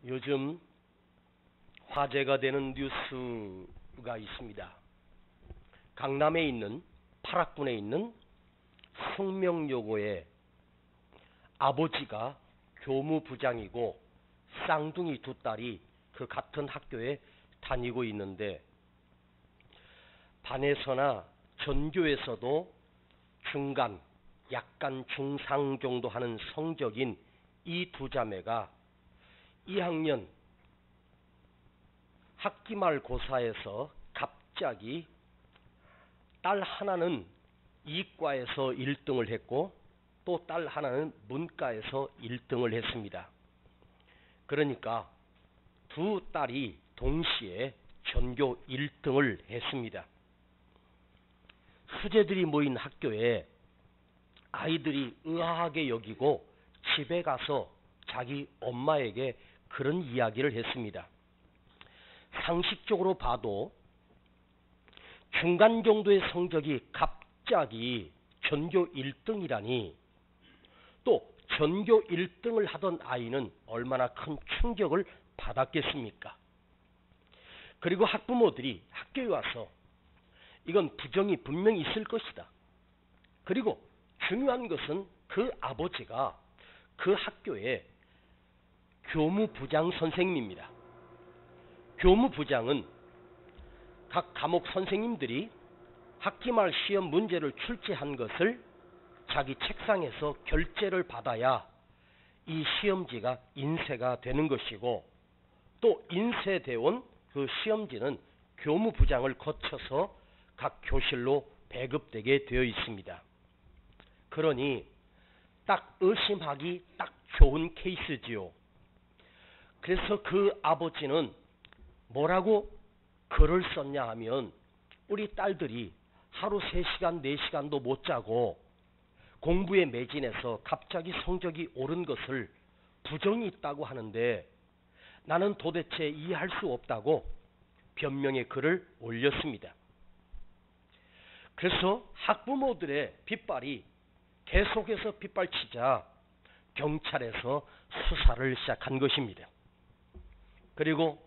요즘 화제가 되는 뉴스가 있습니다. 강남에 있는 파락군에 있는 성명여고의 아버지가 교무부장이고 쌍둥이 두 딸이 그 같은 학교에 다니고 있는데, 반에서나 전교에서도 중간, 약간 중상 정도 하는 성적인 이 두 자매가 2학년 학기말 고사에서 갑자기 딸 하나는 이과에서 1등을 했고 또 딸 하나는 문과에서 1등을 했습니다. 그러니까 두 딸이 동시에 전교 1등을 했습니다. 수재들이 모인 학교에 아이들이 의아하게 여기고 집에 가서 자기 엄마에게 그런 이야기를 했습니다. 상식적으로 봐도 중간 정도의 성적이 갑자기 전교 1등이라니, 또 전교 1등을 하던 아이는 얼마나 큰 충격을 받았겠습니까? 그리고 학부모들이 학교에 와서 이건 부정이 분명히 있을 것이다. 그리고 중요한 것은 그 아버지가 그 학교에 교무부장 선생님입니다. 교무부장은 각 과목 선생님들이 학기말 시험 문제를 출제한 것을 자기 책상에서 결제를 받아야 이 시험지가 인쇄가 되는 것이고, 또 인쇄되어 온 그 시험지는 교무부장을 거쳐서 각 교실로 배급되게 되어 있습니다. 그러니 딱 의심하기 딱 좋은 케이스지요. 그래서 그 아버지는 뭐라고 글을 썼냐 하면, 우리 딸들이 하루 3시간, 4시간도 못 자고 공부에 매진해서 갑자기 성적이 오른 것을 부정이 있다고 하는데 나는 도대체 이해할 수 없다고 변명의 글을 올렸습니다. 그래서 학부모들의 빗발이 계속해서 빗발치자 경찰에서 수사를 시작한 것입니다. 그리고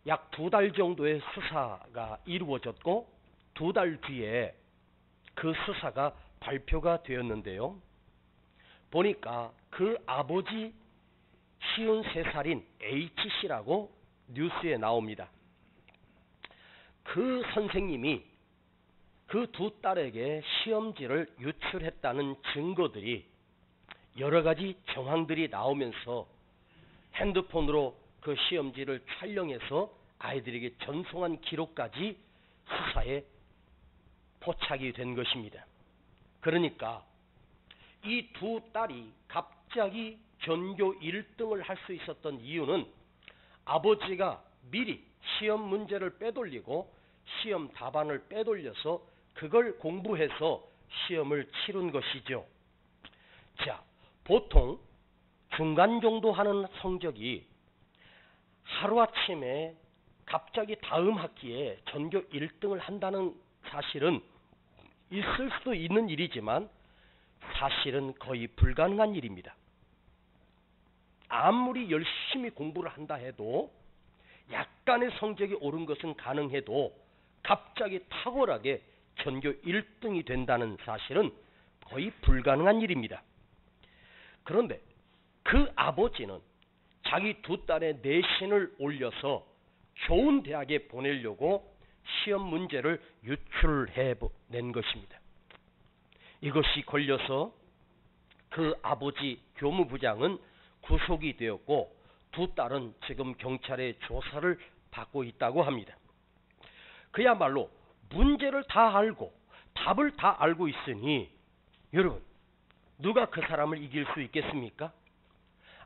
약 2달 정도의 수사가 이루어졌고 2달 뒤에 그 수사가 발표가 되었는데요. 보니까 그 아버지 53살인 H씨라고 뉴스에 나옵니다. 그 선생님이 그 두 딸에게 시험지를 유출했다는 증거들이 여러 가지 정황들이 나오면서 핸드폰으로 그 시험지를 촬영해서 아이들에게 전송한 기록까지 수사에 포착이 된 것입니다. 그러니까 이 두 딸이 갑자기 전교 1등을 할 수 있었던 이유는 아버지가 미리 시험 문제를 빼돌리고 시험 답안을 빼돌려서 그걸 공부해서 시험을 치른 것이죠. 자, 보통 중간 정도 하는 성적이 하루아침에 갑자기 다음 학기에 전교 1등을 한다는 사실은 있을 수도 있는 일이지만 사실은 거의 불가능한 일입니다. 아무리 열심히 공부를 한다 해도 약간의 성적이 오른 것은 가능해도 갑자기 탁월하게 전교 1등이 된다는 사실은 거의 불가능한 일입니다. 그런데 그 아버지는 자기 두 딸의 내신을 올려서 좋은 대학에 보내려고 시험 문제를 유출해낸 것입니다. 이것이 걸려서 그 아버지 교무부장은 구속이 되었고 두 딸은 지금 경찰의 조사를 받고 있다고 합니다. 그야말로 문제를 다 알고 답을 다 알고 있으니 여러분, 누가 그 사람을 이길 수 있겠습니까?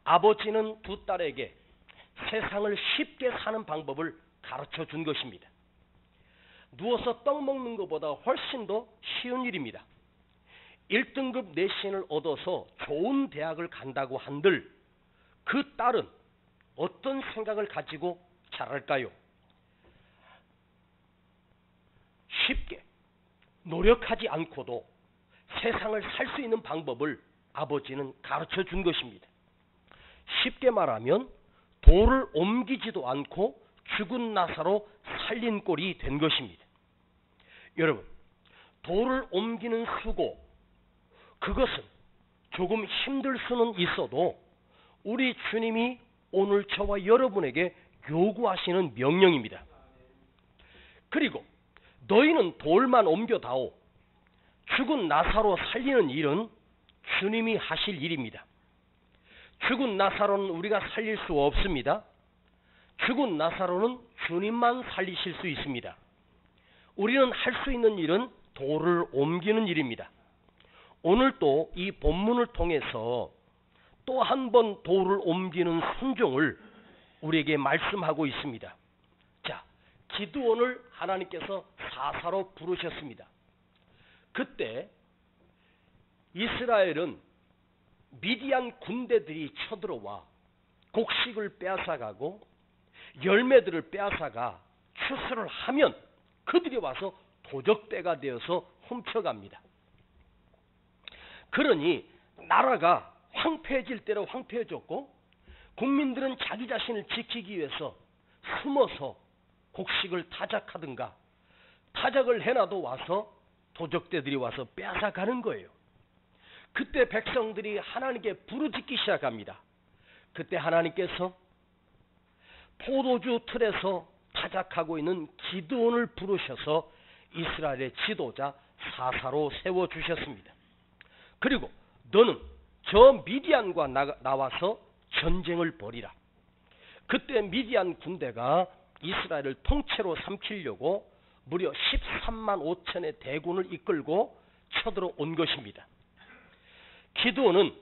아버지는 두 딸에게 세상을 쉽게 사는 방법을 가르쳐 준 것입니다. 누워서 떡 먹는 것보다 훨씬 더 쉬운 일입니다. 1등급 내신을 얻어서 좋은 대학을 간다고 한들 그 딸은 어떤 생각을 가지고 자랄까요? 쉽게 노력하지 않고도 세상을 살 수 있는 방법을 아버지는 가르쳐 준 것입니다. 쉽게 말하면 돌을 옮기지도 않고 죽은 나사로 살린 꼴이 된 것입니다. 여러분, 돌을 옮기는 수고, 그것은 조금 힘들 수는 있어도 우리 주님이 오늘 저와 여러분에게 요구하시는 명령입니다. 그리고 너희는 돌만 옮겨다오. 죽은 나사로 살리는 일은 주님이 하실 일입니다. 죽은 나사로는 우리가 살릴 수 없습니다. 죽은 나사로는 주님만 살리실 수 있습니다. 우리는 할 수 있는 일은 돌을 옮기는 일입니다. 오늘 또 이 본문을 통해서 또 한 번 돌을 옮기는 순종을 우리에게 말씀하고 있습니다. 자, 기드온을 하나님께서 사사로 부르셨습니다. 그때 이스라엘은 미디안 군대들이 쳐들어와 곡식을 빼앗아가고 열매들을 빼앗아가 추수를 하면 그들이 와서 도적대가 되어서 훔쳐갑니다. 그러니 나라가 황폐해질 대로 황폐해졌고 국민들은 자기 자신을 지키기 위해서 숨어서 곡식을 타작하든가 타작을 해놔도 와서 도적대들이 와서 빼앗아가는 거예요. 그때 백성들이 하나님께 부르짖기 시작합니다. 그때 하나님께서 포도주 틀에서 타작하고 있는 기드온을 부르셔서 이스라엘의 지도자 사사로 세워주셨습니다. 그리고 너는 저 미디안과 나와서 전쟁을 벌이라. 그때 미디안 군대가 이스라엘을 통째로 삼키려고 무려 13만 5천의 대군을 이끌고 쳐들어온 것입니다. 기드온은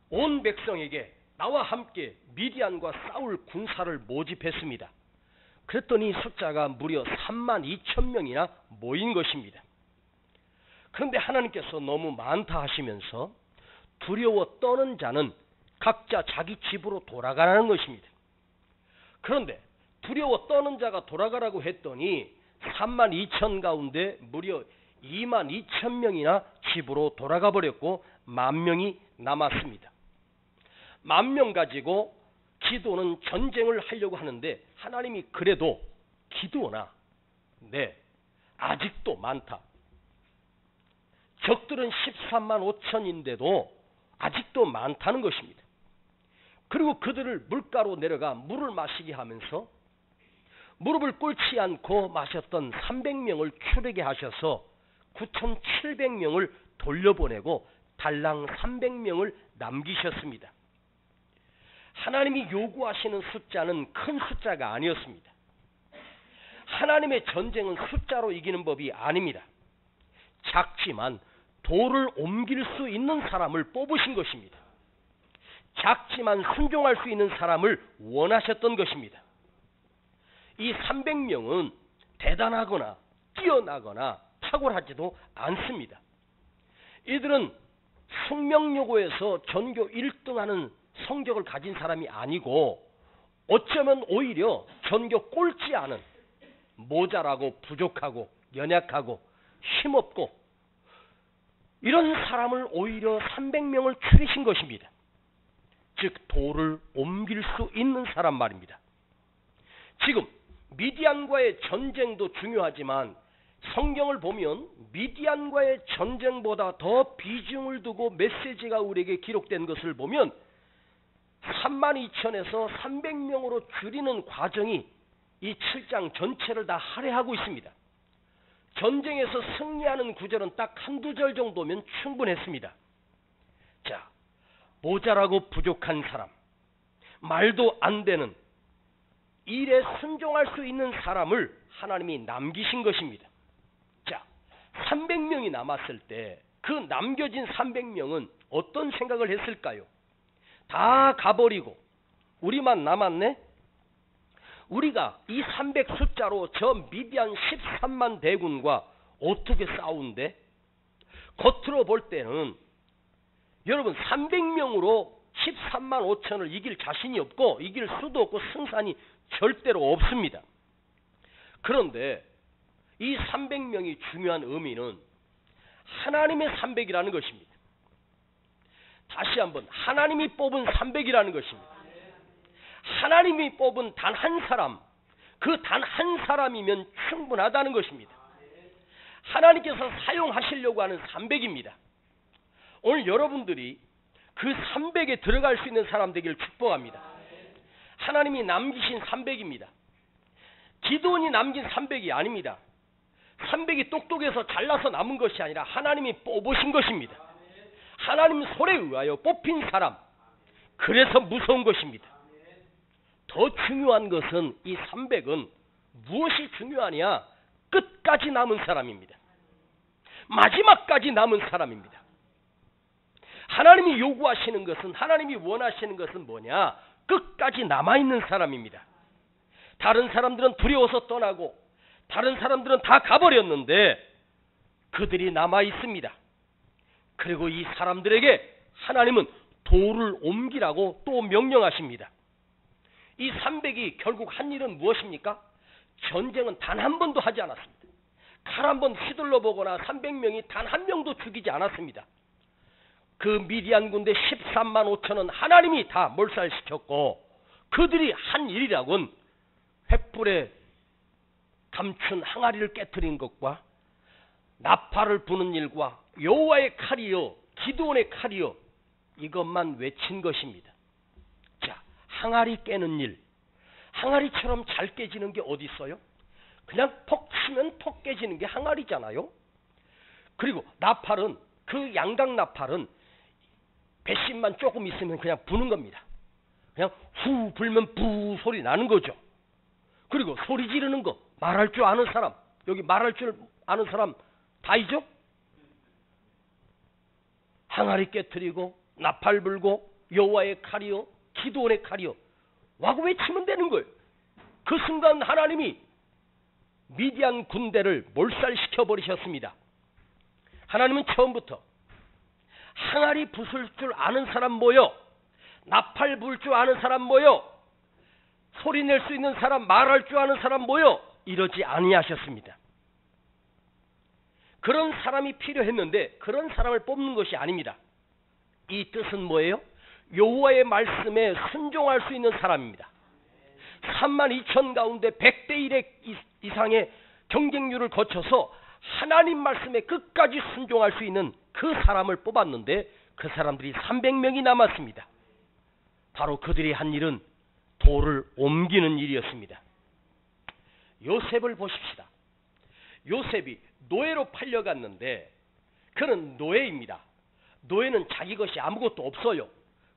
온 백성에게 나와 함께 미디안과 싸울 군사를 모집했습니다. 그랬더니 숫자가 무려 3만 2천 명이나 모인 것입니다. 그런데 하나님께서 너무 많다 하시면서 두려워 떠는 자는 각자 자기 집으로 돌아가라는 것입니다. 그런데 두려워 떠는 자가 돌아가라고 했더니 3만 2천 가운데 무려 2만 2천 명이나 집으로 돌아가 버렸고 10,000명이 남았습니다. 10,000명 가지고 기드온은 전쟁을 하려고 하는데 하나님이 그래도 기드온아, 아직도 많다. 적들은 13만 5천인데도 아직도 많다는 것입니다. 그리고 그들을 물가로 내려가 물을 마시게 하면서 무릎을 꿇지 않고 마셨던 300명을 추르게 하셔서 9,700명을 돌려보내고 달랑 300명을 남기셨습니다. 하나님이 요구하시는 숫자는 큰 숫자가 아니었습니다. 하나님의 전쟁은 숫자로 이기는 법이 아닙니다. 작지만 돌을 옮길 수 있는 사람을 뽑으신 것입니다. 작지만 순종할 수 있는 사람을 원하셨던 것입니다. 이 300명은 대단하거나 뛰어나거나 탁월하지도 않습니다. 이들은 숙명여고에서 전교 1등하는 성적을 가진 사람이 아니고 어쩌면 오히려 전교 꼴찌 않은 모자라고 부족하고 연약하고 힘없고 이런 사람을 오히려 300명을 추리신 것입니다. 즉 돌을 옮길 수 있는 사람 말입니다. 지금 미디안과의 전쟁도 중요하지만 성경을 보면 미디안과의 전쟁보다 더 비중을 두고 메시지가 우리에게 기록된 것을 보면 3만 2천에서 300명으로 줄이는 과정이 이 7장 전체를 다 할애하고 있습니다. 전쟁에서 승리하는 구절은 딱 한두 절 정도면 충분했습니다. 자, 모자라고 부족한 사람, 말도 안 되는 일에 순종할 수 있는 사람을 하나님이 남기신 것입니다. 자, 300명이 남았을 때 그 남겨진 300명은 어떤 생각을 했을까요? 다 가버리고 우리만 남았네? 우리가 이 300 숫자로 저 미디안 13만 대군과 어떻게 싸운대? 겉으로 볼 때는 여러분 300명으로 13만 5천을 이길 자신이 없고 이길 수도 없고 승산이 절대로 없습니다. 그런데 이 300명이 중요한 의미는 하나님의 300이라는 것입니다. 다시 한번 하나님이 뽑은 300이라는 것입니다. 하나님이 뽑은 단 한 사람, 그 단 한 사람이면 충분하다는 것입니다. 하나님께서 사용하시려고 하는 300입니다. 오늘 여러분들이 그 300에 들어갈 수 있는 사람 되기를 축복합니다. 하나님이 남기신 300입니다. 기도원이 남긴 300이 아닙니다. 300이 똑똑해서 잘나서 남은 것이 아니라 하나님이 뽑으신 것입니다. 하나님 손에 의하여 뽑힌 사람, 그래서 무서운 것입니다. 더 중요한 것은 이 300은 무엇이 중요하냐? 끝까지 남은 사람입니다. 마지막까지 남은 사람입니다. 하나님이 요구하시는 것은, 하나님이 원하시는 것은 뭐냐? 끝까지 남아있는 사람입니다. 다른 사람들은 두려워서 떠나고 다른 사람들은 다 가버렸는데 그들이 남아있습니다. 그리고 이 사람들에게 하나님은 돌을 옮기라고 또 명령하십니다. 이 300이 결국 한 일은 무엇입니까? 전쟁은 단 한 번도 하지 않았습니다. 칼 한 번 휘둘러 보거나 300명이 단 한 명도 죽이지 않았습니다. 그 미디안 군대 13만 5천은 하나님이 다 몰살시켰고 그들이 한 일이라곤 횃불에 감춘 항아리를 깨트린 것과 나팔을 부는 일과 여호와의 칼이요 기드온의 칼이요 이것만 외친 것입니다. 자, 항아리 깨는 일, 항아리처럼 잘 깨지는 게 어디 있어요? 그냥 퍽 치면 퍽 깨지는 게 항아리잖아요. 그리고 나팔은, 그 양각 나팔은 배심만 조금 있으면 그냥 부는 겁니다. 그냥 후 불면 부 소리 나는 거죠. 그리고 소리 지르는 거, 말할 줄 아는 사람, 여기 말할 줄 아는 사람 다이죠? 항아리 깨트리고 나팔 불고 여호와의 칼이요 기드온의 칼이요 와고 외치면 되는 거예요. 그 순간 하나님이 미디안 군대를 몰살시켜 버리셨습니다. 하나님은 처음부터 항아리 부술 줄 아는 사람 모여, 나팔 불 줄 아는 사람 모여, 소리 낼 수 있는 사람, 말할 줄 아는 사람 모여, 이러지 아니하셨습니다. 그런 사람이 필요했는데 그런 사람을 뽑는 것이 아닙니다. 이 뜻은 뭐예요? 여호와의 말씀에 순종할 수 있는 사람입니다. 3만 2천 가운데 100대 1의 이상의 경쟁률을 거쳐서 하나님 말씀에 끝까지 순종할 수 있는 그 사람을 뽑았는데 그 사람들이 300명이 남았습니다. 바로 그들이 한 일은 돌을 옮기는 일이었습니다. 요셉을 보십시다. 요셉이 노예로 팔려갔는데 그는 노예입니다. 노예는 자기 것이 아무것도 없어요.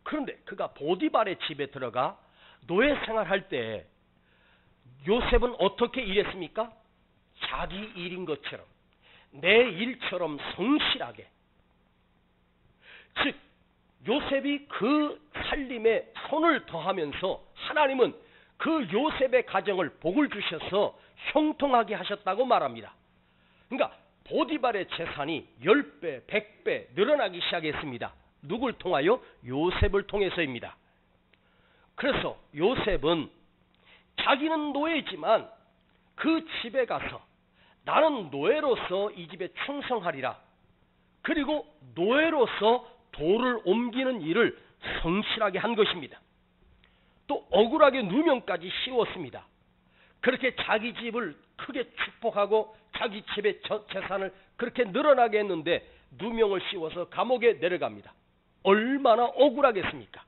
그런데 그가 보디발의 집에 들어가 노예 생활할 때 요셉은 어떻게 일했습니까? 자기 일인 것처럼, 내 일처럼 성실하게. 즉 요셉이 그 살림에 손을 더하면서 하나님은 그 요셉의 가정을 복을 주셔서 형통하게 하셨다고 말합니다. 그러니까 보디발의 재산이 10배, 100배 늘어나기 시작했습니다. 누굴 통하여? 요셉을 통해서입니다. 그래서 요셉은 자기는 노예지만 그 집에 가서 나는 노예로서 이 집에 충성하리라. 그리고 노예로서 돌을 옮기는 일을 성실하게 한 것입니다. 또 억울하게 누명까지 씌웠습니다. 그렇게 자기 집을 크게 축복하고 자기 집의 재산을 그렇게 늘어나게 했는데 누명을 씌워서 감옥에 내려갑니다. 얼마나 억울하겠습니까?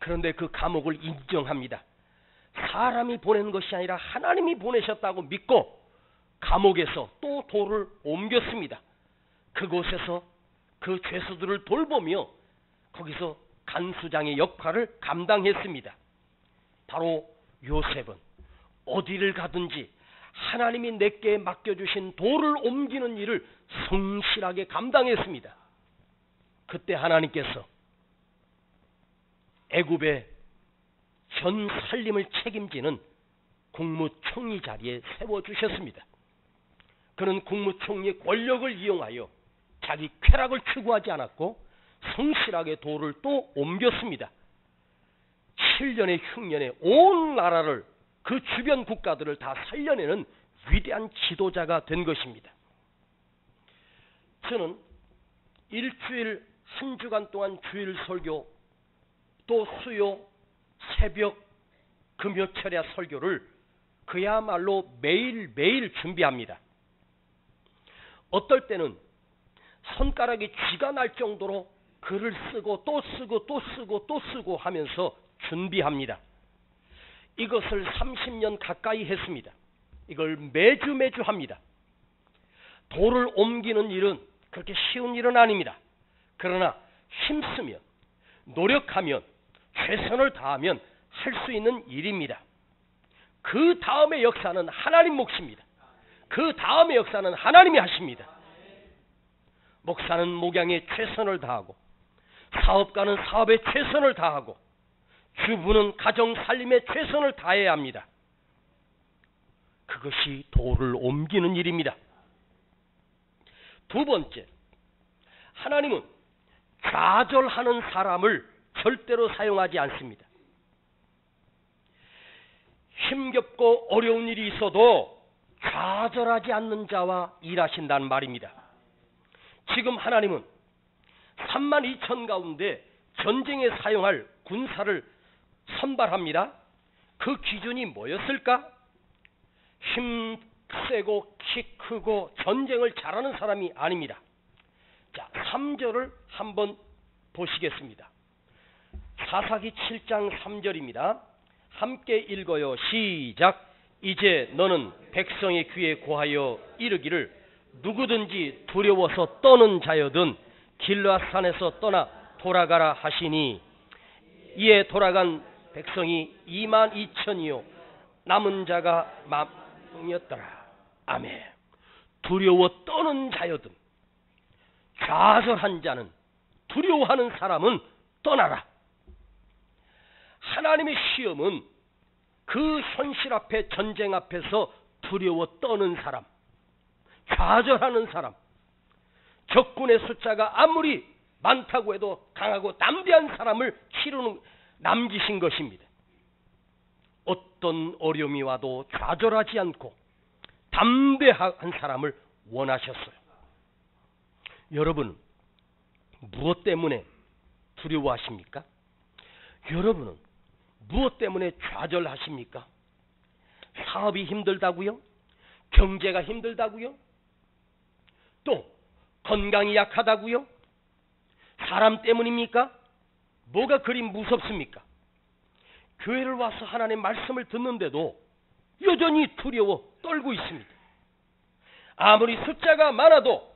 그런데 그 감옥을 인정합니다. 사람이 보낸 것이 아니라 하나님이 보내셨다고 믿고 감옥에서 또 돌을 옮겼습니다. 그곳에서 그 죄수들을 돌보며 거기서 간수장의 역할을 감당했습니다. 바로 요셉은 어디를 가든지 하나님이 내게 맡겨주신 돌을 옮기는 일을 성실하게 감당했습니다. 그때 하나님께서 애굽의 전 살림을 책임지는 국무총리 자리에 세워주셨습니다. 그는 국무총리의 권력을 이용하여 자기 쾌락을 추구하지 않았고 성실하게 돌을 또 옮겼습니다. 7년의 흉년에 온 나라를, 그 주변 국가들을 다 살려내는 위대한 지도자가 된 것입니다. 저는 일주일 한 주간 동안 주일 설교, 또 수요, 새벽, 그 몇 차례 설교를 그야말로 매일매일 준비합니다. 어떨 때는 손가락이 쥐가 날 정도로 글을 쓰고 또 쓰고 또 쓰고 또 쓰고 하면서 준비합니다. 이것을 30년 가까이 했습니다. 이걸 매주 합니다. 돌을 옮기는 일은 그렇게 쉬운 일은 아닙니다. 그러나 힘쓰면, 노력하면, 최선을 다하면 할 수 있는 일입니다. 그 다음의 역사는 하나님 몫입니다. 그 다음의 역사는 하나님이 하십니다. 목사는 목양에 최선을 다하고, 사업가는 사업에 최선을 다하고, 주부는 가정 살림에 최선을 다해야 합니다. 그것이 돌을 옮기는 일입니다. 두 번째, 하나님은 좌절하는 사람을 절대로 사용하지 않습니다. 힘겹고 어려운 일이 있어도 좌절하지 않는 자와 일하신다는 말입니다. 지금 하나님은 32,000 가운데 전쟁에 사용할 군사를 선발합니다. 그 기준이 뭐였을까? 힘 세고 키 크고 전쟁을 잘하는 사람이 아닙니다. 자, 3절을 한번 보시겠습니다. 사사기 7장 3절입니다. 함께 읽어요. 시작. 이제 너는 백성의 귀에 고하여 이르기를 누구든지 두려워서 떠는 자여든 길르앗산에서 떠나 돌아가라 하시니 이에 돌아간 백성이 22,000이요 남은 자가 만명이었더라. 아멘. 두려워 떠는 자여든, 좌절한 자는, 두려워하는 사람은 떠나라. 하나님의 시험은 그 현실 앞에, 전쟁 앞에서 두려워 떠는 사람, 좌절하는 사람, 적군의 숫자가 아무리 많다고 해도 강하고 담대한 사람을 남기신 것입니다. 어떤 어려움이 와도 좌절하지 않고 담대한 사람을 원하셨어요. 여러분, 무엇 때문에 두려워하십니까? 여러분은 무엇 때문에 좌절하십니까? 사업이 힘들다고요? 경제가 힘들다고요? 또 건강이 약하다고요? 사람 때문입니까? 뭐가 그리 무섭습니까? 교회를 와서 하나님의 말씀을 듣는데도 여전히 두려워 떨고 있습니다. 아무리 숫자가 많아도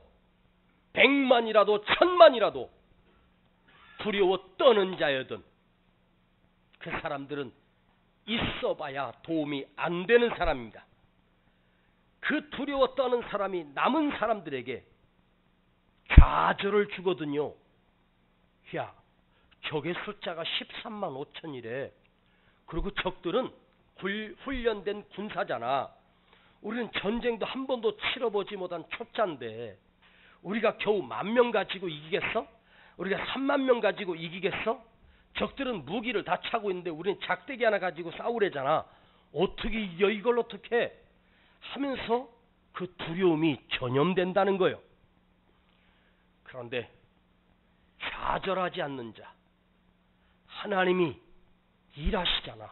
100만이라도 1000만이라도 두려워 떠는 자여든 그 사람들은 있어봐야 도움이 안 되는 사람입니다. 그 두려워 떠는 사람이 남은 사람들에게 좌절을 주거든요. 야, 적의 숫자가 13만 5천이래. 그리고 적들은 훈련된 군사잖아. 우리는 전쟁도 한 번도 치러보지 못한 초짜인데 우리가 겨우 10,000명 가지고 이기겠어? 우리가 30,000명 가지고 이기겠어? 적들은 무기를 다 차고 있는데 우리는 작대기 하나 가지고 싸우래잖아. 어떻게 이겨? 이걸 어떻게 하면서 그 두려움이 전염된다는 거예요. 그런데 좌절하지 않는 자, 하나님이 일하시잖아.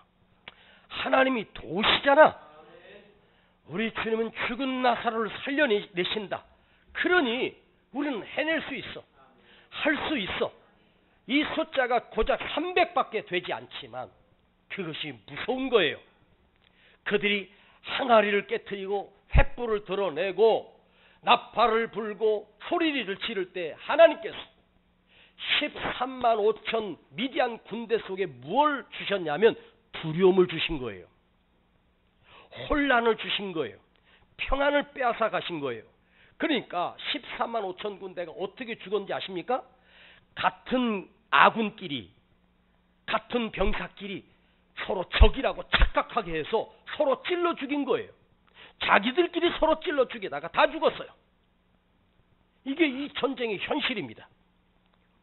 하나님이 도우시잖아. 우리 주님은 죽은 나사로를 살려내신다. 그러니 우리는 해낼 수 있어. 할 수 있어. 이 숫자가 고작 300밖에 되지 않지만 그것이 무서운 거예요. 그들이 항아리를 깨트리고 횃불을 드러내고 나팔을 불고 소리를 지를 때 하나님께서 13만 5천 미디안 군대 속에 무엇을 주셨냐면 두려움을 주신 거예요. 혼란을 주신 거예요. 평안을 빼앗아 가신 거예요. 그러니까 13만 5천 군대가 어떻게 죽었는지 아십니까? 같은 아군끼리, 같은 병사끼리 서로 적이라고 착각하게 해서 서로 찔러 죽인 거예요. 자기들끼리 서로 찔러 죽이다가 다 죽었어요. 이게 이 전쟁의 현실입니다.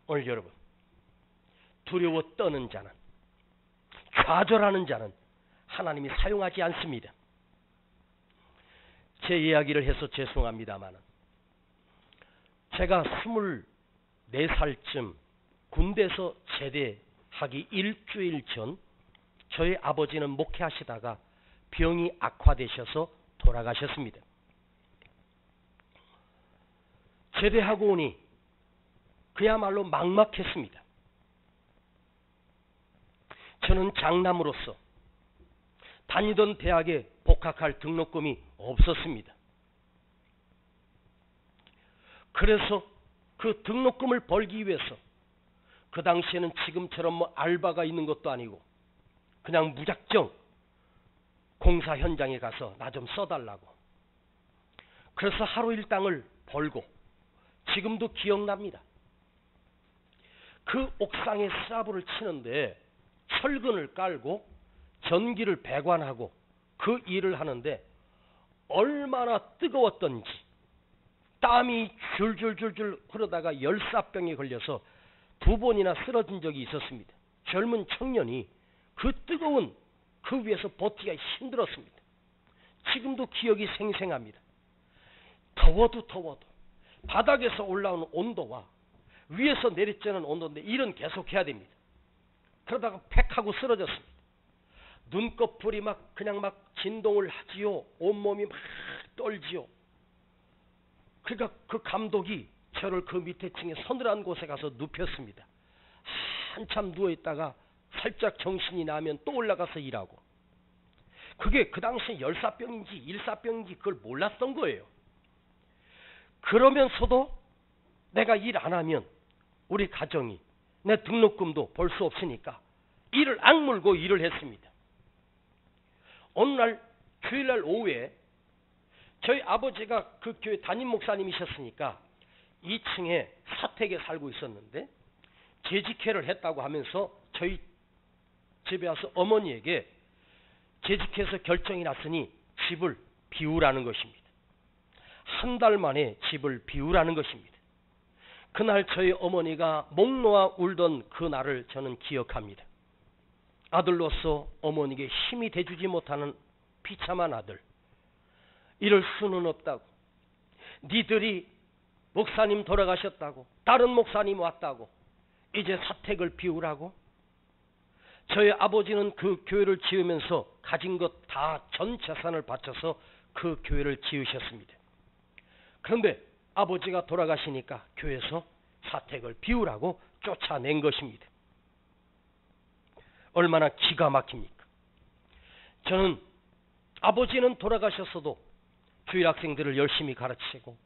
오늘 여러분, 두려워 떠는 자는, 좌절하는 자는 하나님이 사용하지 않습니다. 제 이야기를 해서 죄송합니다만 제가 24살쯤 군대에서 제대하기 일주일 전 저희 아버지는 목회하시다가 병이 악화되셔서 돌아가셨습니다. 제대하고 오니 그야말로 막막했습니다. 저는 장남으로서 다니던 대학에 복학할 등록금이 없었습니다. 그래서 그 등록금을 벌기 위해서 그 당시에는 지금처럼 뭐 알바가 있는 것도 아니고 그냥 무작정 공사 현장에 가서 나 좀 써달라고. 그래서 하루 일당을 벌고 지금도 기억납니다. 그 옥상에 스라브를 치는데 철근을 깔고 전기를 배관하고 그 일을 하는데 얼마나 뜨거웠던지 땀이 줄줄줄줄 흐르다가 열사병에 걸려서 2번이나 쓰러진 적이 있었습니다. 젊은 청년이 그 뜨거운 그 위에서 버티기가 힘들었습니다. 지금도 기억이 생생합니다. 더워도 바닥에서 올라오는 온도와 위에서 내리쬐는 온도인데 일은 계속해야 됩니다. 그러다가 팩 하고 쓰러졌습니다. 눈꺼풀이 그냥 진동을 하지요. 온몸이 막 떨지요. 그러니까 그 감독이 저를 그 밑에 층에 서늘한 곳에 가서 눕혔습니다. 한참 누워있다가 살짝 정신이 나면 또 올라가서 일하고. 그게 그 당시에 열사병인지 일사병인지 그걸 몰랐던 거예요. 그러면서도 내가 일 안 하면 우리 가정이 내 등록금도 벌 수 없으니까 이를 악물고 일을 했습니다. 어느 날 주일날 오후에 저희 아버지가 그 교회 담임 목사님이셨으니까 2층에 사택에 살고 있었는데 재직회를 했다고 하면서 저희 집에 와서 어머니에게 재직해서 결정이 났으니 집을 비우라는 것입니다. 한 달 만에 집을 비우라는 것입니다. 그날 저희 어머니가 목 놓아 울던 그 날을 저는 기억합니다. 아들로서 어머니에게 힘이 돼주지 못하는 비참한 아들. 이럴 수는 없다고. 니들이 목사님 돌아가셨다고. 다른 목사님 왔다고. 이제 사택을 비우라고. 저희 아버지는 그 교회를 지으면서 가진 것 다 전 재산을 바쳐서 그 교회를 지으셨습니다. 그런데 아버지가 돌아가시니까 교회에서 사택을 비우라고 쫓아낸 것입니다. 얼마나 기가 막힙니까? 저는 아버지는 돌아가셨어도 주일 학생들을 열심히 가르치고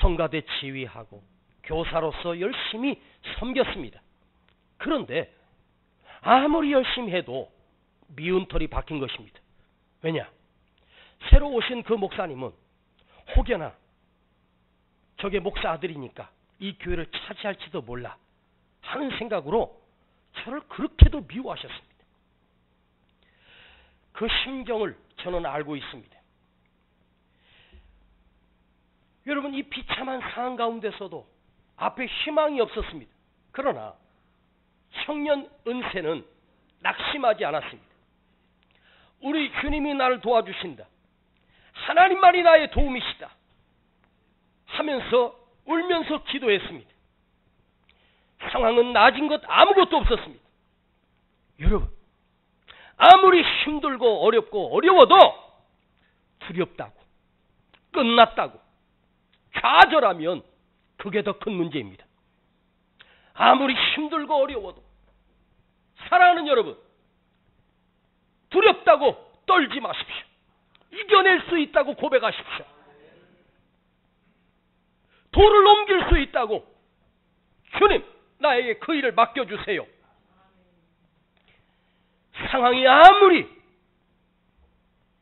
성가대 지휘하고 교사로서 열심히 섬겼습니다. 그런데 아무리 열심히 해도 미운 털이 박힌 것입니다. 왜냐? 새로 오신 그 목사님은 혹여나 저게 목사 아들이니까 이 교회를 차지할지도 몰라 하는 생각으로 저를 그렇게도 미워하셨습니다. 그 심정을 저는 알고 있습니다. 여러분, 이 비참한 상황 가운데서도 앞에 희망이 없었습니다. 그러나 청년 은세는 낙심하지 않았습니다. 우리 주님이 나를 도와주신다. 하나님만이 나의 도움이시다. 하면서 울면서 기도했습니다. 상황은 나아진 것 아무것도 없었습니다. 여러분, 아무리 힘들고 어렵고 어려워도 두렵다고, 끝났다고, 좌절하면 그게 더 큰 문제입니다. 아무리 힘들고 어려워도 사랑하는 여러분, 두렵다고 떨지 마십시오. 이겨낼 수 있다고 고백하십시오. 돌을 옮길 수 있다고 주님 나에게 그 일을 맡겨주세요. 상황이 아무리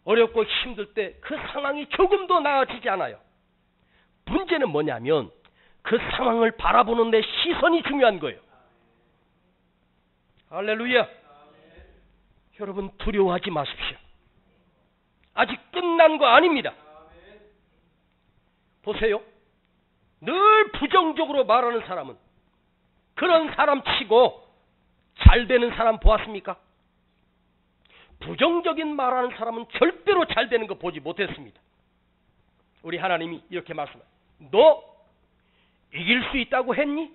어렵고 힘들 때 그 상황이 조금도 나아지지 않아요. 문제는 뭐냐면 그 상황을 바라보는 내 시선이 중요한 거예요. 할렐루야. 여러분, 두려워하지 마십시오. 아직 끝난 거 아닙니다. 보세요. 늘 부정적으로 말하는 사람은 그런 사람 치고 잘 되는 사람 보았습니까? 부정적인 말하는 사람은 절대로 잘 되는 거 보지 못했습니다. 우리 하나님이 이렇게 말씀해요. 너 이길 수 있다고 했니?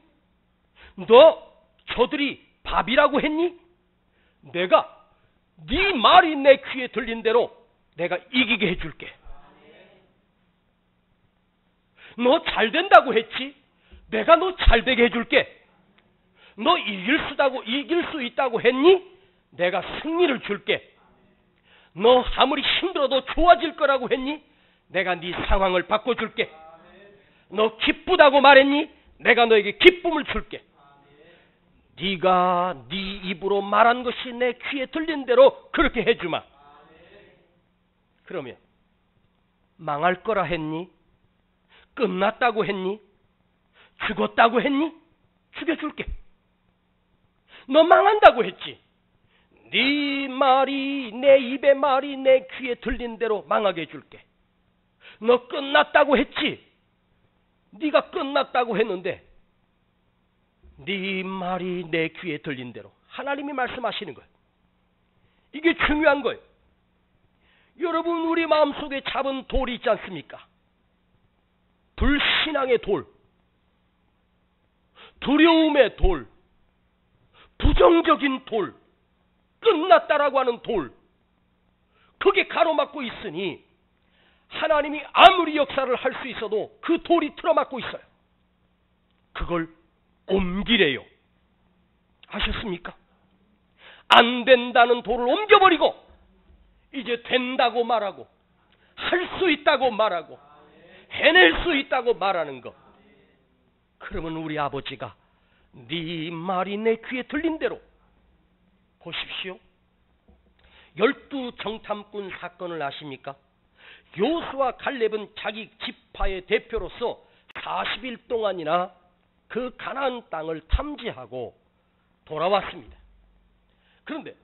너 저들이 밥이라고 했니? 내가 네 말이 내 귀에 들린 대로 내가 이기게 해줄게. 너 잘 된다고 했지? 내가 너 잘 되게 해줄게. 너 이길 수 있다고 했니? 내가 승리를 줄게. 너 아무리 힘들어도 좋아질 거라고 했니? 내가 네 상황을 바꿔줄게. 너 기쁘다고 말했니? 내가 너에게 기쁨을 줄게. 네가 네 입으로 말한 것이 내 귀에 들린 대로 그렇게 해주마. 그러면 망할 거라 했니? 끝났다고 했니? 죽었다고 했니? 죽여줄게. 너 망한다고 했지? 네 말이, 내 입의 말이 내 귀에 들린 대로 망하게 해줄게. 너 끝났다고 했지? 네가 끝났다고 했는데 네 말이 내 귀에 들린 대로 하나님이 말씀하시는 거예요. 이게 중요한 거예요. 여러분, 우리 마음속에 잡은 돌이 있지 않습니까? 불신앙의 돌, 두려움의 돌, 부정적인 돌, 끝났다라고 하는 돌, 그게 가로막고 있으니 하나님이 아무리 역사를 할 수 있어도 그 돌이 틀어막고 있어요. 그걸 옮기래요. 아셨습니까? 안 된다는 돌을 옮겨버리고 이제 된다고 말하고 할 수 있다고 말하고 해낼 수 있다고 말하는 것. 그러면 우리 아버지가 네 말이 내 귀에 들린 대로, 보십시오. 12 정탐꾼 사건을 아십니까? 요수와 갈렙은 자기 지파의 대표로서 40일 동안이나 그 가나안 땅을 탐지하고 돌아왔습니다. 그런데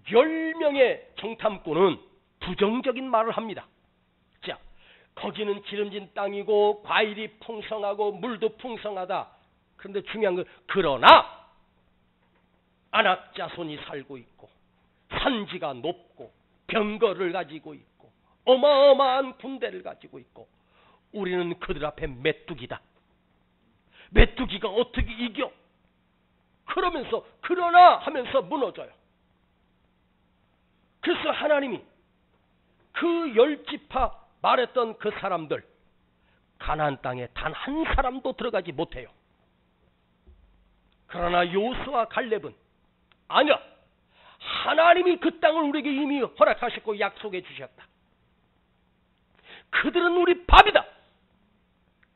10명의 정탐꾼은 부정적인 말을 합니다. 자, 거기는 기름진 땅이고 과일이 풍성하고 물도 풍성하다. 그런데 중요한 건 그러나 아낙 자손이 살고 있고 산지가 높고 병거를 가지고 있고 어마어마한 군대를 가지고 있고 우리는 그들 앞에 메뚜기다. 메뚜기가 어떻게 이겨? 그러면서 그러나 하면서 무너져요. 그래서 하나님이 그 10지파 말했던 그 사람들 가나안 땅에 단 한 사람도 들어가지 못해요. 그러나 요수와 갈렙은 아니야. 하나님이 그 땅을 우리에게 이미 허락하셨고 약속해 주셨다. 그들은 우리 밥이다.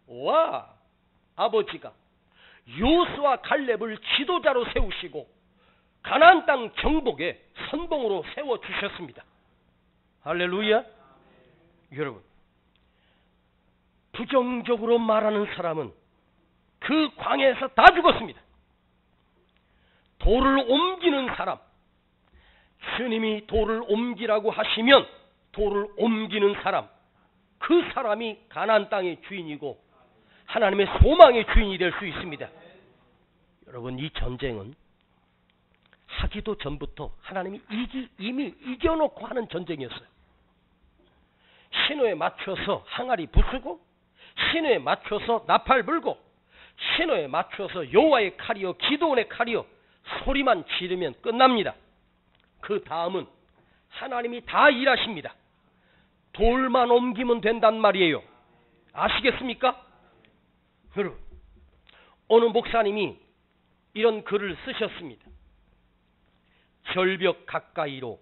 와, 아버지가 요수와 갈렙을 지도자로 세우시고 가나안 땅 정복에 선봉으로 세워주셨습니다. 할렐루야. 여러분, 부정적으로 말하는 사람은 그 광야에서 다 죽었습니다. 돌을 옮기는 사람, 주님이 돌을 옮기라고 하시면 돌을 옮기는 사람, 그 사람이 가나안 땅의 주인이고 하나님의 소망의 주인이 될 수 있습니다. 여러분, 이 전쟁은 하기도 전부터 하나님이 이미 이겨놓고 하는 전쟁이었어요. 신호에 맞춰서 항아리 부수고, 신호에 맞춰서 나팔 불고, 신호에 맞춰서 여호와의 칼이요 기드온의 칼이요 소리만 지르면 끝납니다. 그 다음은 하나님이 다 일하십니다. 돌만 옮기면 된단 말이에요. 아시겠습니까? 여러분, 어느 목사님이 이런 글을 쓰셨습니다. 절벽 가까이로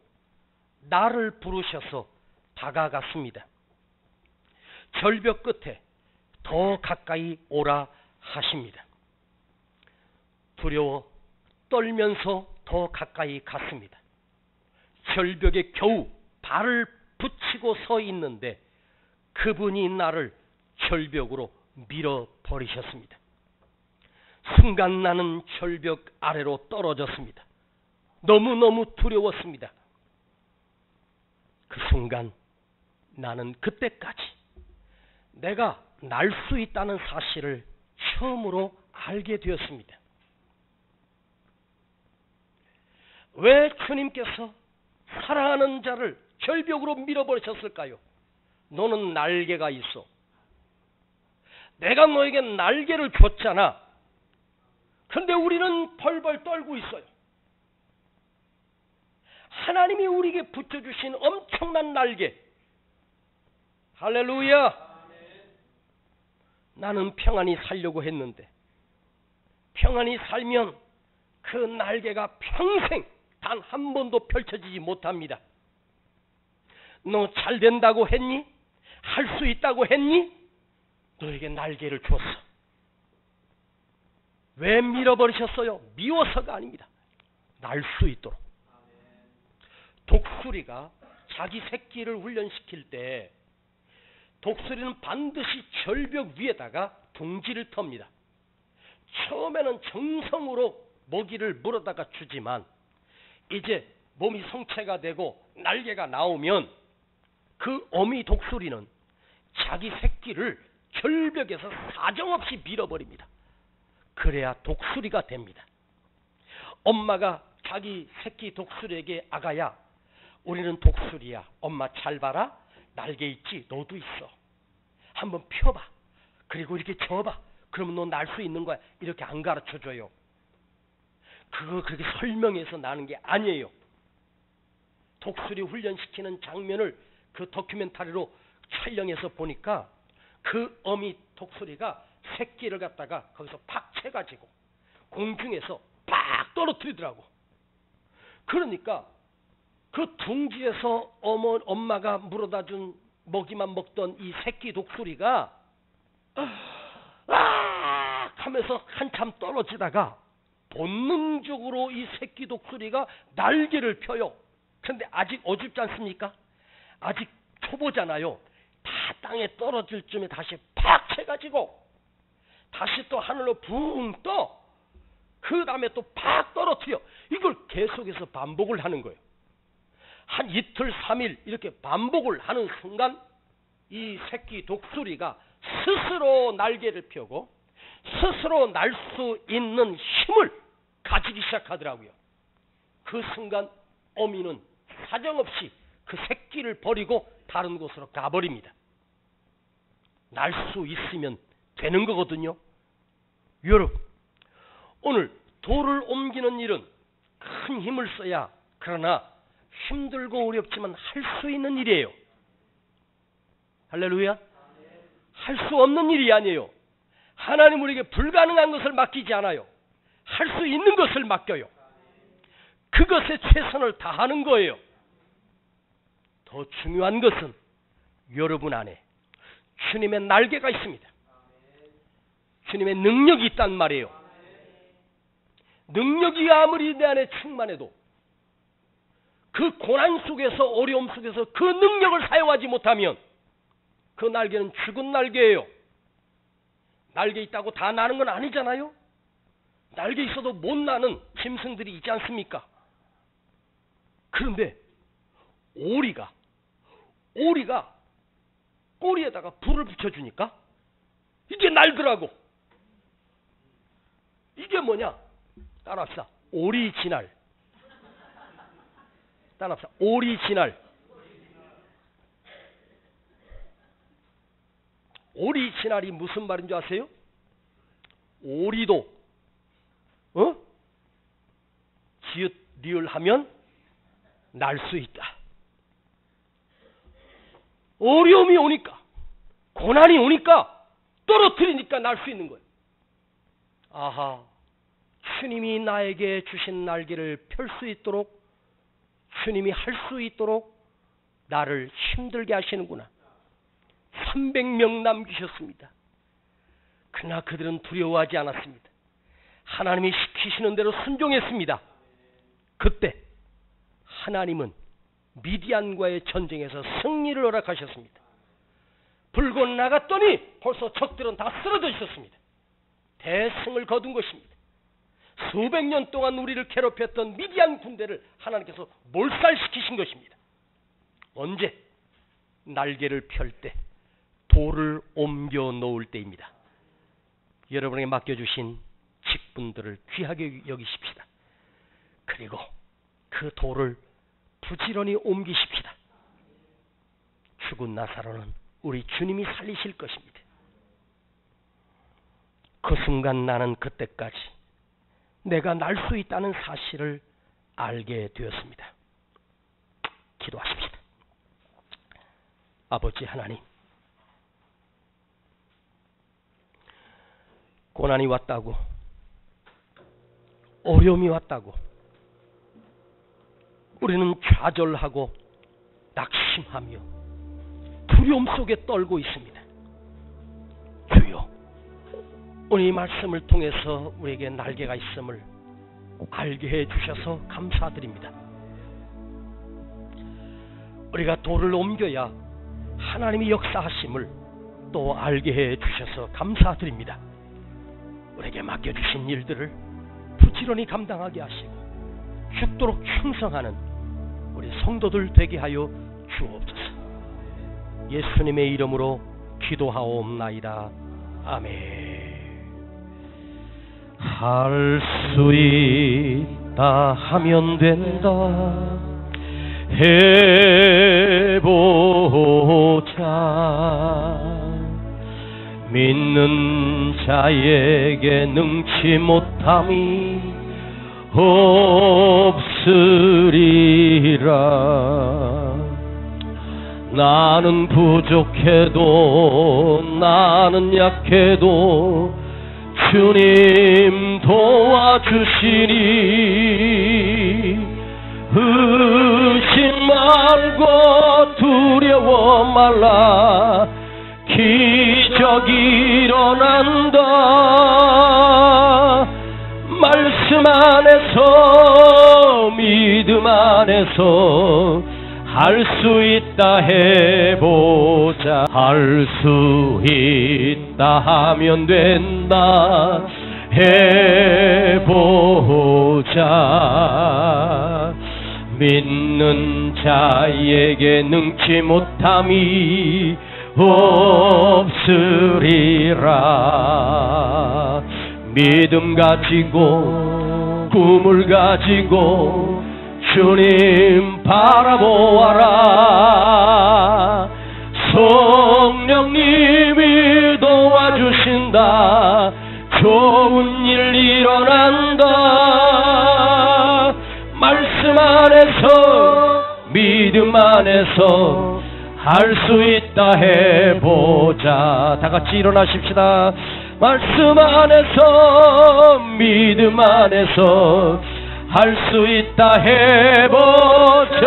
나를 부르셔서 다가갔습니다. 절벽 끝에 더 가까이 오라 하십니다. 두려워 떨면서 더 가까이 갔습니다. 절벽에 겨우 발을 붙이고 서 있는데 그분이 나를 절벽으로 밀어버리셨습니다. 순간 나는 절벽 아래로 떨어졌습니다. 너무너무 두려웠습니다. 그 순간 나는 그때까지 내가 날 수 있다는 사실을 처음으로 알게 되었습니다. 왜 주님께서 사랑하는 자를 절벽으로 밀어버리셨을까요? 너는 날개가 있어. 내가 너에게 날개를 줬잖아. 그런데 우리는 벌벌 떨고 있어요. 하나님이 우리에게 붙여주신 엄청난 날개. 할렐루야. 나는 평안히 살려고 했는데 평안히 살면 그 날개가 평생 단 한 번도 펼쳐지지 못합니다. 너 잘 된다고 했니? 할 수 있다고 했니? 너에게 날개를 줬어. 왜 밀어버리셨어요? 미워서가 아닙니다. 날 수 있도록. 독수리가 자기 새끼를 훈련시킬 때 독수리는 반드시 절벽 위에다가 둥지를 텁니다. 처음에는 정성으로 먹이를 물어다가 주지만 이제 몸이 성체가 되고 날개가 나오면 그 어미 독수리는 자기 새끼를 절벽에서 사정없이 밀어버립니다. 그래야 독수리가 됩니다. 엄마가 자기 새끼 독수리에게 아가야, 우리는 독수리야. 엄마 잘 봐라. 날개 있지? 너도 있어. 한번 펴봐. 그리고 이렇게 져봐. 그러면 너 날 수 있는 거야. 이렇게 안 가르쳐줘요. 그거 그렇게 설명해서 나는 게 아니에요. 독수리 훈련시키는 장면을 그 다큐멘터리로 촬영해서 보니까 그 어미 독수리가 새끼를 갖다가 거기서 팍 채가지고 공중에서 팍 떨어뜨리더라고. 그러니까 그 둥지에서 엄마가 물어다 준 먹이만 먹던 이 새끼 독수리가 하면서 한참 떨어지다가 본능적으로 이 새끼 독수리가 날개를 펴요. 그런데 아직 어줍지 않습니까? 아직 초보잖아요. 다 땅에 떨어질 쯤에 다시 팍 채가지고 다시 또 하늘로 붕 떠. 그 다음에 또 팍 떨어뜨려. 이걸 계속해서 반복을 하는 거예요. 한 이틀, 3일 이렇게 반복을 하는 순간 이 새끼 독수리가 스스로 날개를 펴고 스스로 날 수 있는 힘을 가지기 시작하더라고요. 그 순간 어미는 사정없이 그 새끼를 버리고 다른 곳으로 가버립니다. 날 수 있으면 되는 거거든요. 여러분, 오늘 돌을 옮기는 일은 큰 힘을 써야, 그러나 힘들고 어렵지만 할 수 있는 일이에요. 할렐루야. 할 수 없는 일이 아니에요. 하나님 우리에게 불가능한 것을 맡기지 않아요. 할 수 있는 것을 맡겨요. 그것에 최선을 다하는 거예요. 더 중요한 것은 여러분 안에 주님의 날개가 있습니다. 주님의 능력이 있단 말이에요. 능력이 아무리 내 안에 충만해도 그 고난 속에서, 어려움 속에서 그 능력을 사용하지 못하면 그 날개는 죽은 날개예요. 날개 있다고 다 나는 건 아니잖아요. 날개 있어도 못 나는 짐승들이 있지 않습니까? 그런데 오리가 꼬리에다가 불을 붙여주니까 이게 날더라고. 이게 뭐냐? 따라합시다. 오리지널. 따라합시다. 오리지널. 오리지널이 무슨 말인 줄 아세요? 오리도 지읒 리을 하면 날 수 있다. 어려움이 오니까, 고난이 오니까 떨어뜨리니까 날 수 있는 거예요. 아하, 주님이 나에게 주신 날개를 펼 수 있도록, 주님이 할 수 있도록 나를 힘들게 하시는구나. 300명 남기셨습니다. 그러나 그들은 두려워하지 않았습니다. 하나님이 시키시는 대로 순종했습니다. 그때 하나님은 미디안과의 전쟁에서 승리를 허락하셨습니다. 불고 나갔더니 벌써 적들은 다 쓰러져 있었습니다. 대승을 거둔 것입니다. 수백 년 동안 우리를 괴롭혔던 미디안 군대를 하나님께서 몰살시키신 것입니다. 언제? 날개를 펼 때, 돌을 옮겨 놓을 때입니다. 여러분에게 맡겨주신 직분들을 귀하게 여기십시다. 그리고 그 돌을 부지런히 옮기십시다. 죽은 나사로는 우리 주님이 살리실 것입니다. 그 순간 나는 그때까지 내가 날 수 있다는 사실을 알게 되었습니다. 기도하십시다. 아버지 하나님, 고난이 왔다고, 어려움이 왔다고 우리는 좌절하고 낙심하며 두려움 속에 떨고 있습니다. 주여, 오늘 이 말씀을 통해서 우리에게 날개가 있음을 알게 해주셔서 감사드립니다. 우리가 돌을 옮겨야 하나님이 역사하심을 또 알게 해주셔서 감사드립니다. 우리에게 맡겨주신 일들을 부지런히 감당하게 하시고 죽도록 충성하는 우리 성도들 되게 하여 주옵소서. 예수님의 이름으로 기도하옵나이다. 아멘. 할 수 있다 하면 된다. 해보자. 믿는 자에게 능치 못함이 없으리라. 나는 부족해도 나는 약해도 주님 도와주시니 의심 말고 두려워 말라. 기적이 일어난다. 말씀 안에서 믿음 안에서 할 수 있다 해보자. 할 수 있다 하면 된다. 해보자. 믿는 자에게 능치 못함이 없으리라. 믿음 가지고 꿈을 가지고 주님 바라보아라. 성령님이 도와주신다. 좋은 일 일어난다. 말씀 안에서 믿음 안에서 할 수 있다 해보자. 다 같이 일어나십시다. 말씀 안에서 믿음 안에서 할 수 있다 해보자.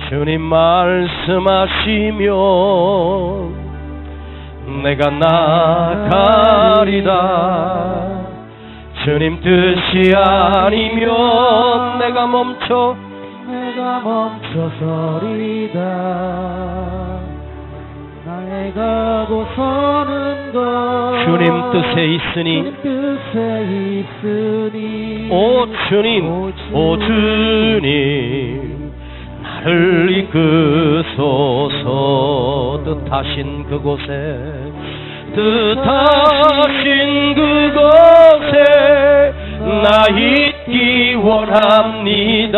주님 말씀하시면 내가 나가리다. 주님 뜻이 아니면 내가 멈춰서리다. 나의 가고서는 것 주님 뜻에 있으니 오 주님 나를 이끄소서. 뜻하신 그곳에 나 있기 원합니다.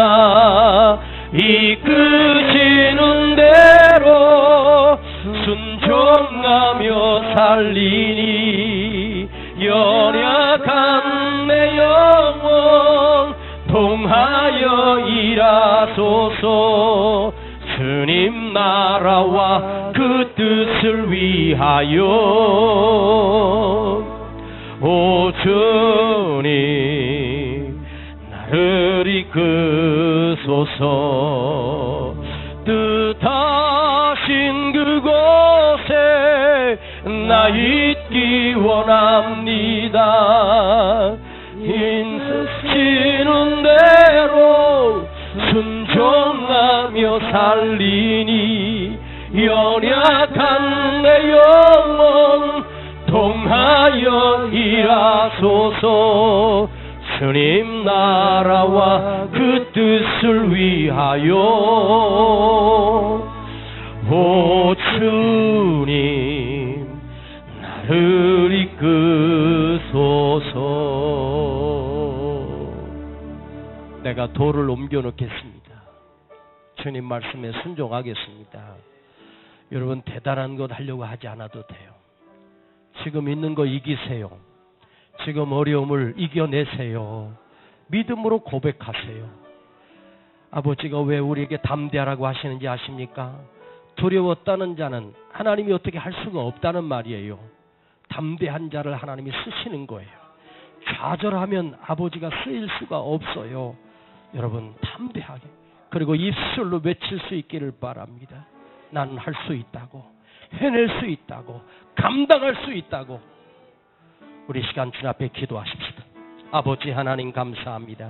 이끄시는 대로 순종하며 살리니 연약한 내 영혼 통하여 일하소서. 주님 나라와 그 뜻을 위하여 오 주님 나를 이끄소서. 뜻하신 그곳에 나 있기 원합니다. 인쓰시는 대로 순종하며 살리니 연약한 내 영혼 통하여 일하소서. 주님 나라와 그 뜻을 위하여 오 주님 나를 이끄소서. 내가 돌을 옮겨 놓겠습니다. 주님 말씀에 순종하겠습니다. 여러분 대단한 것 하려고 하지 않아도 돼요. 지금 있는 거 이기세요. 지금 어려움을 이겨내세요. 믿음으로 고백하세요. 아버지가 왜 우리에게 담대하라고 하시는지 아십니까? 두려웠다는 자는 하나님이 어떻게 할 수가 없다는 말이에요. 담대한 자를 하나님이 쓰시는 거예요. 좌절하면 아버지가 쓰일 수가 없어요. 여러분 담대하게, 그리고 입술로 외칠 수 있기를 바랍니다. 나는 할 수 있다고, 해낼 수 있다고, 감당할 수 있다고. 우리 시간 주 앞에 기도하십시다. 아버지 하나님 감사합니다.